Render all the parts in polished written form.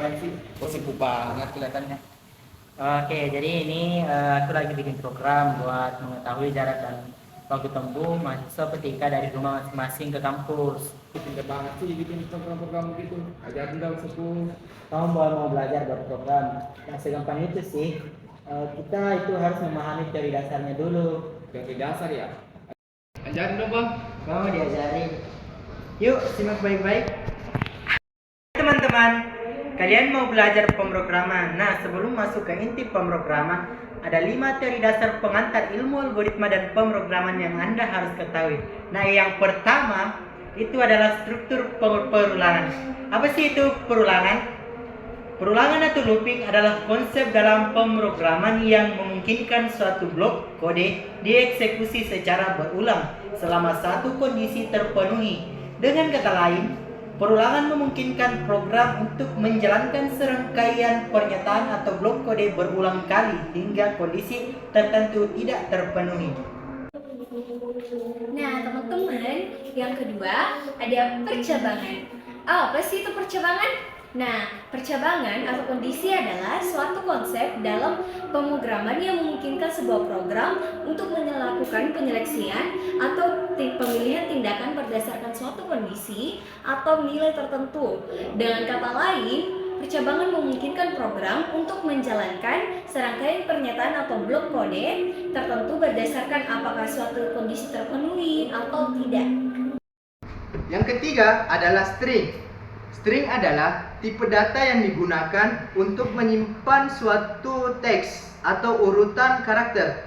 kan sih? Oh, sibuk banget kelihatannya. Oke, jadi ini aku lagi bikin program buat mengetahui jarak dan waktu tempuh mahasiswa ketika dari rumah masing-masing ke kampus. Pintar banget sih bikin program-program gitu. Ajarin dong sepuh. Kamu mau belajar buat program? Yang segampang itu sih. Kita itu harus memahami teori dasarnya dulu. Teori dasar ya. Ajarin dong bang. Mau diajarin. Yuk, simak baik-baik. Teman-teman, kalian mau belajar pemrograman. Nah, sebelum masuk ke inti pemrograman, ada 5 teori dasar pengantar ilmu algoritma dan pemrograman yang Anda harus ketahui. Nah, yang pertama itu adalah struktur perulangan. Apa sih itu perulangan? Perulangan atau looping adalah konsep dalam pemrograman yang memungkinkan suatu blok kode dieksekusi secara berulang selama satu kondisi terpenuhi. Dengan kata lain, perulangan memungkinkan program untuk menjalankan serangkaian pernyataan atau blok kode berulang kali hingga kondisi tertentu tidak terpenuhi. Nah, teman-teman, yang kedua ada percabangan. Apa sih itu percabangan? Nah, percabangan atau kondisi adalah suatu konsep dalam pemrograman yang memungkinkan sebuah program untuk melakukan penyeleksian atau pemilihan tindakan berdasarkan suatu kondisi atau nilai tertentu. Dengan kata lain, percabangan memungkinkan program untuk menjalankan serangkaian pernyataan atau blok kode tertentu berdasarkan apakah suatu kondisi terpenuhi atau tidak. Yang ketiga adalah string. String adalah tipe data yang digunakan untuk menyimpan suatu teks atau urutan karakter.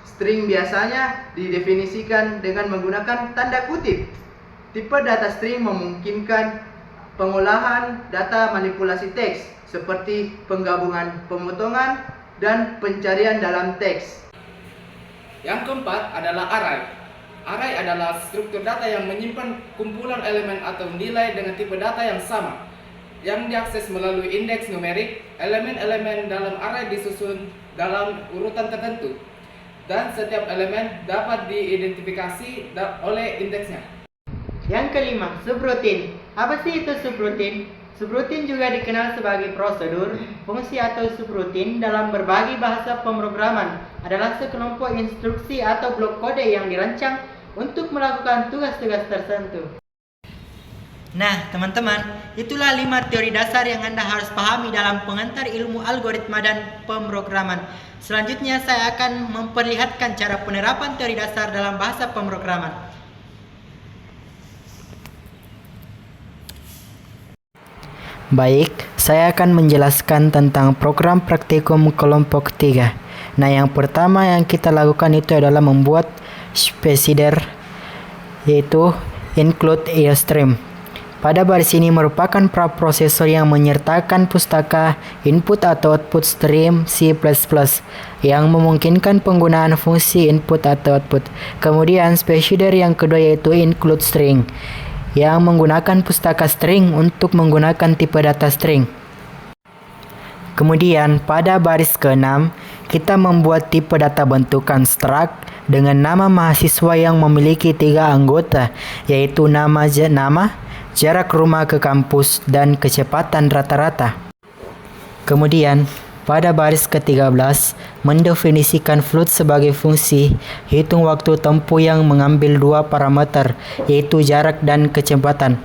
String biasanya didefinisikan dengan menggunakan tanda kutip. Tipe data string memungkinkan pengolahan data manipulasi teks seperti penggabungan pemotongan dan pencarian dalam teks. Yang keempat adalah array. Array adalah struktur data yang menyimpan kumpulan elemen atau nilai dengan tipe data yang sama, yang diakses melalui indeks numerik. Elemen-elemen dalam array disusun dalam urutan tertentu, dan setiap elemen dapat diidentifikasi oleh indeksnya. Yang kelima, subroutine. Apa sih itu subroutine? Subroutine juga dikenal sebagai prosedur, fungsi atau subroutine dalam berbagai bahasa pemrograman adalah sekelompok instruksi atau blok kode yang dirancang untuk melakukan tugas-tugas tertentu. Nah, teman-teman, itulah 5 teori dasar yang Anda harus pahami dalam pengantar ilmu algoritma dan pemrograman. Selanjutnya saya akan memperlihatkan cara penerapan teori dasar dalam bahasa pemrograman. Baik, saya akan menjelaskan tentang program praktikum kelompok 3. Nah, yang pertama yang kita lakukan itu adalah membuat specifier, yaitu include stream. Pada baris ini merupakan preprosesor yang menyertakan pustaka input atau output stream C++ yang memungkinkan penggunaan fungsi input atau output. Kemudian specifier yang kedua yaitu include string yang menggunakan pustaka string untuk menggunakan tipe data string. Kemudian pada baris ke-6 kita membuat tipe data bentukan struct dengan nama mahasiswa yang memiliki 3 anggota, yaitu nama, jarak rumah ke kampus, dan kecepatan rata-rata. Kemudian pada baris ke-13 mendefinisikan float sebagai fungsi hitung waktu tempuh yang mengambil 2 parameter, yaitu jarak dan kecepatan.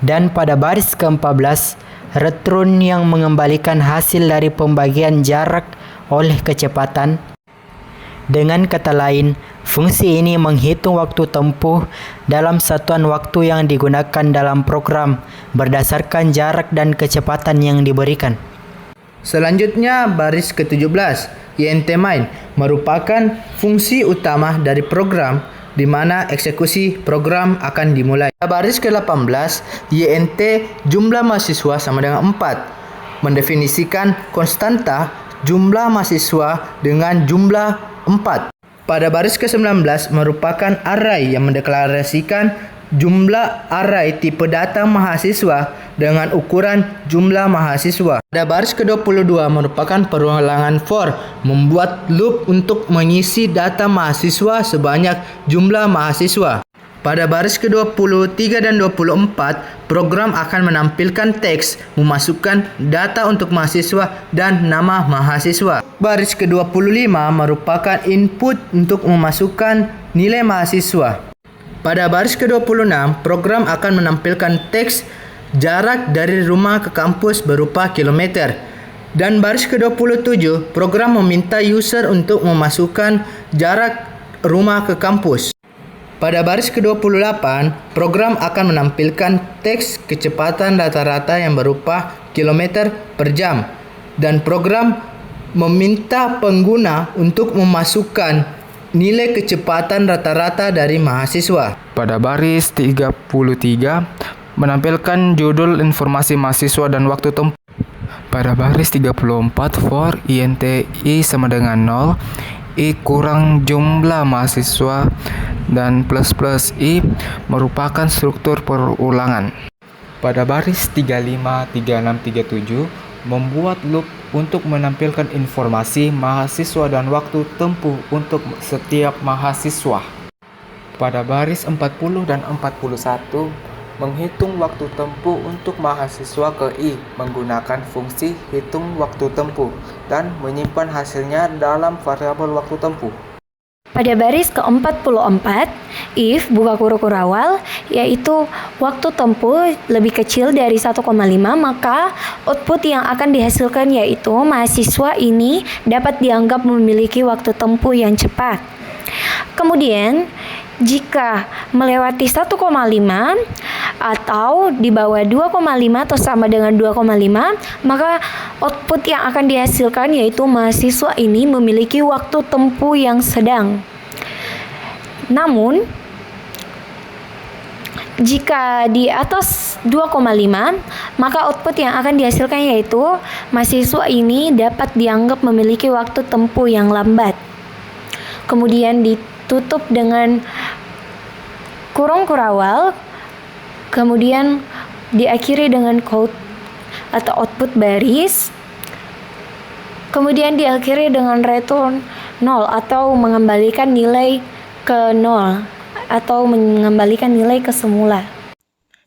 Dan pada baris ke-14 return yang mengembalikan hasil dari pembagian jarak oleh kecepatan. Dengan kata lain, fungsi ini menghitung waktu tempuh dalam satuan waktu yang digunakan dalam program berdasarkan jarak dan kecepatan yang diberikan. Selanjutnya baris ke-17, intMain merupakan fungsi utama dari program di mana eksekusi program akan dimulai. Baris ke-18, int jumlah mahasiswa sama dengan 4, mendefinisikan konstanta jumlah mahasiswa dengan jumlah 4. Pada baris ke-19 merupakan array yang mendeklarasikan jumlah array tipe data mahasiswa dengan ukuran jumlah mahasiswa. Pada baris ke-22 merupakan perulangan for, membuat loop untuk mengisi data mahasiswa sebanyak jumlah mahasiswa. Pada baris ke-23 dan 24, program akan menampilkan teks, memasukkan data untuk mahasiswa dan nama mahasiswa. Baris ke-25 merupakan input untuk memasukkan nilai mahasiswa. Pada baris ke-26, program akan menampilkan teks jarak dari rumah ke kampus berupa kilometer. Dan baris ke-27, program meminta user untuk memasukkan jarak rumah ke kampus. Pada baris ke-28, program akan menampilkan teks kecepatan rata-rata yang berupa kilometer per jam. Dan program meminta pengguna untuk memasukkan nilai kecepatan rata-rata dari mahasiswa. Pada baris 33 menampilkan judul informasi mahasiswa dan waktu tempuh. Pada baris 34 for INTI sama dengan 0, I kurang jumlah mahasiswa dan plus I merupakan struktur perulangan. Pada baris 35, 36, 37 membuat loop untuk menampilkan informasi mahasiswa dan waktu tempuh untuk setiap mahasiswa. Pada baris 40 dan 41 menghitung waktu tempuh untuk mahasiswa ke I menggunakan fungsi hitung waktu tempuh dan menyimpan hasilnya dalam variabel waktu tempuh. Pada baris ke-44, if buka kurawal, yaitu waktu tempuh lebih kecil dari 1,5, maka output yang akan dihasilkan yaitu mahasiswa ini dapat dianggap memiliki waktu tempuh yang cepat. Kemudian, jika melewati 1,5 atau di bawah 2,5 atau sama dengan 2,5, maka output yang akan dihasilkan yaitu mahasiswa ini memiliki waktu tempuh yang sedang. Namun, jika di atas 2,5, maka output yang akan dihasilkan yaitu mahasiswa ini dapat dianggap memiliki waktu tempuh yang lambat. Kemudian ditutup dengan kurung kurawal, kemudian diakhiri dengan quote atau output baris, kemudian diakhiri dengan return 0 atau mengembalikan nilai ke 0 atau mengembalikan nilai ke semula.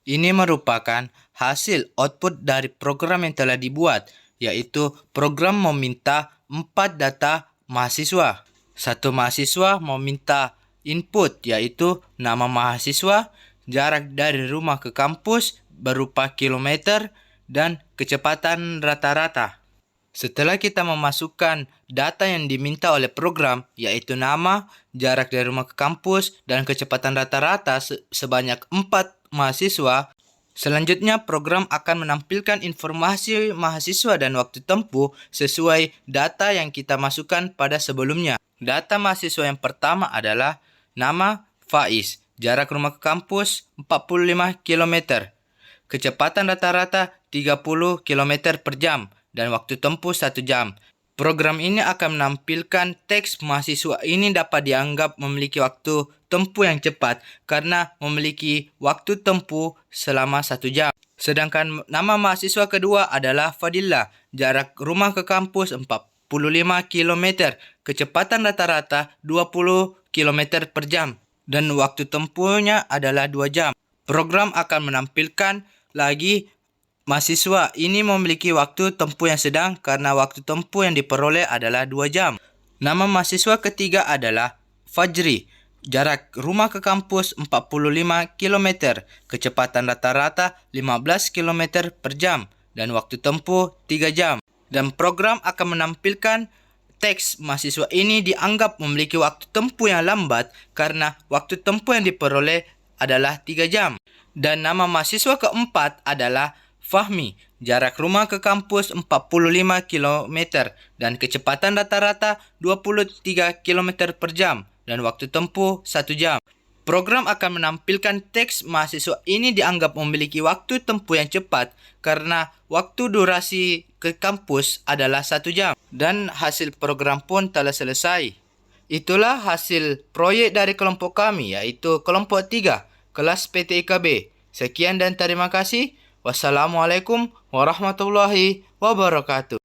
Ini merupakan hasil output dari program yang telah dibuat, yaitu program meminta 4 data mahasiswa. Satu mahasiswa meminta input yaitu nama mahasiswa, jarak dari rumah ke kampus berupa kilometer, dan kecepatan rata-rata. Setelah kita memasukkan data yang diminta oleh program yaitu nama, jarak dari rumah ke kampus, dan kecepatan rata-rata sebanyak 4 mahasiswa, selanjutnya program akan menampilkan informasi mahasiswa dan waktu tempuh sesuai data yang kita masukkan pada sebelumnya. Data mahasiswa yang pertama adalah nama Faiz, jarak rumah ke kampus 45 km, kecepatan rata-rata 30 km per jam, dan waktu tempuh 1 jam. Program ini akan menampilkan teks mahasiswa ini dapat dianggap memiliki waktu tempuh yang cepat karena memiliki waktu tempuh selama 1 jam. Sedangkan nama mahasiswa kedua adalah Fadillah, jarak rumah ke kampus 45 km, kecepatan rata-rata 20 km per jam, dan waktu tempuhnya adalah 2 jam. Program akan menampilkan lagi mahasiswa ini memiliki waktu tempuh yang sedang karena waktu tempuh yang diperoleh adalah 2 jam. Nama mahasiswa ketiga adalah Fajri, jarak rumah ke kampus 45 km, kecepatan rata-rata 15 km per jam, dan waktu tempuh 3 jam. Dan program akan menampilkan teks mahasiswa ini dianggap memiliki waktu tempuh yang lambat karena waktu tempuh yang diperoleh adalah 3 jam. Dan nama mahasiswa keempat adalah Fahmi, jarak rumah ke kampus 45 km dan kecepatan rata-rata 23 km per jam dan waktu tempuh 1 jam. Program akan menampilkan teks mahasiswa ini dianggap memiliki waktu tempuh yang cepat karena waktu durasi ke kampus adalah 1 jam. Dan hasil program pun telah selesai. Itulah hasil proyek dari kelompok kami, yaitu kelompok 3, kelas PTIKB. Sekian dan terima kasih. Wassalamualaikum warahmatullahi wabarakatuh.